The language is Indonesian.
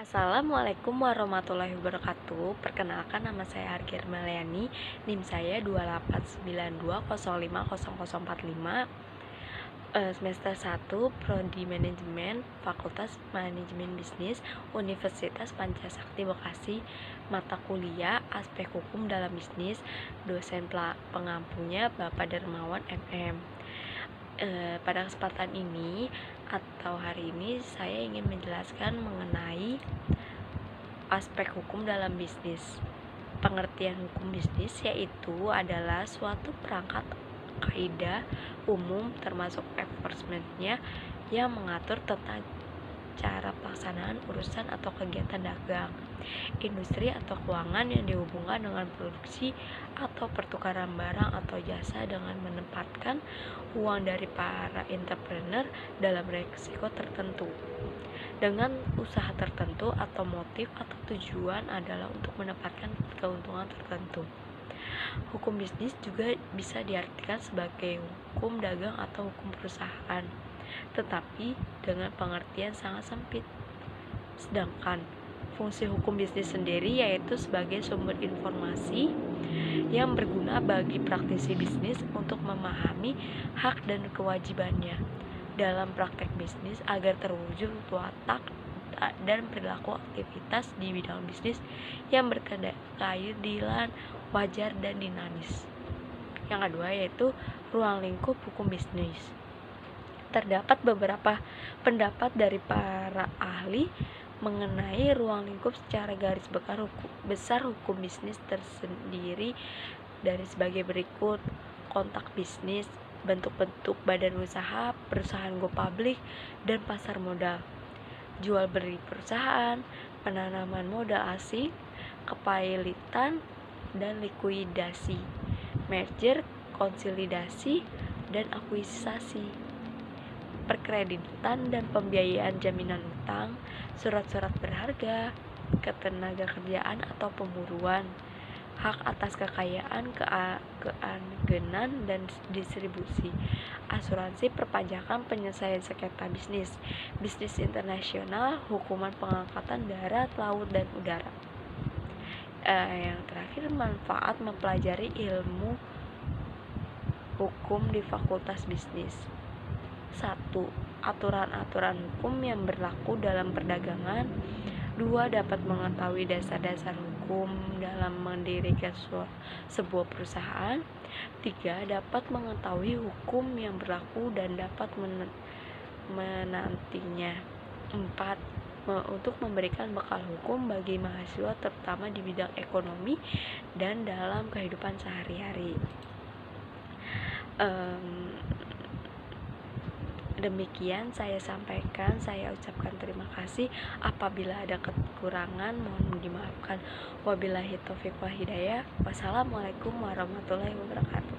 Assalamualaikum warahmatullahi wabarakatuh. Perkenalkan, nama saya Argir Meliani. NIM saya 2892050045. Semester 1, Prodi Manajemen, Fakultas Manajemen Bisnis, Universitas Pancasakti Bekasi. Mata kuliah Aspek Hukum dalam Bisnis. Dosen pengampunya Bapak Dermawan MM. Pada kesempatan ini atau hari ini saya ingin menjelaskan mengenai aspek hukum dalam bisnis. Pengertian hukum bisnis yaitu adalah suatu perangkat kaidah umum termasuk enforcement-nya yang mengatur tentang cara pelaksanaan urusan atau kegiatan dagang, industri atau keuangan yang dihubungkan dengan produksi atau pertukaran barang atau jasa dengan menempatkan uang dari para entrepreneur dalam resiko tertentu dengan usaha tertentu atau motif atau tujuan adalah untuk mendapatkan keuntungan tertentu. Hukum bisnis juga bisa diartikan sebagai hukum dagang atau hukum perusahaan, tetapi dengan pengertian sangat sempit. Sedangkan fungsi hukum bisnis sendiri yaitu sebagai sumber informasi yang berguna bagi praktisi bisnis untuk memahami hak dan kewajibannya dalam praktek bisnis agar terwujud watak dan perilaku aktivitas di bidang bisnis yang berkeadilan, wajar, dan dinamis. Yang kedua yaitu ruang lingkup hukum bisnis. Terdapat beberapa pendapat dari para ahli mengenai ruang lingkup secara garis besar hukum bisnis tersendiri dari sebagai berikut: kontak bisnis, bentuk-bentuk badan usaha, perusahaan go public, dan pasar modal, jual beli perusahaan, penanaman modal asing, kepilitan dan likuidasi, merger, konsolidasi, dan akuisisi, perkreditan dan pembiayaan jaminan utang, surat-surat berharga, ketenagakerjaan atau pemburuan, hak atas kekayaan, keagenan dan distribusi, asuransi, perpajakan, penyelesaian sengketa bisnis, bisnis internasional, hukuman pengangkatan darat, laut, dan udara. Yang terakhir, manfaat mempelajari ilmu hukum di Fakultas Bisnis. 1. Aturan-aturan hukum yang berlaku dalam perdagangan. 2. Dapat mengetahui dasar-dasar hukum dalam mendirikan sebuah perusahaan. 3. Dapat mengetahui hukum yang berlaku dan dapat menantinya. 4. Untuk memberikan bekal hukum bagi mahasiswa terutama di bidang ekonomi dan dalam kehidupan sehari-hari. Demikian saya sampaikan, saya ucapkan terima kasih. Apabila ada kekurangan mohon dimaafkan. Wabillahi taufiq wal hidayah. Wassalamualaikum warahmatullahi wabarakatuh.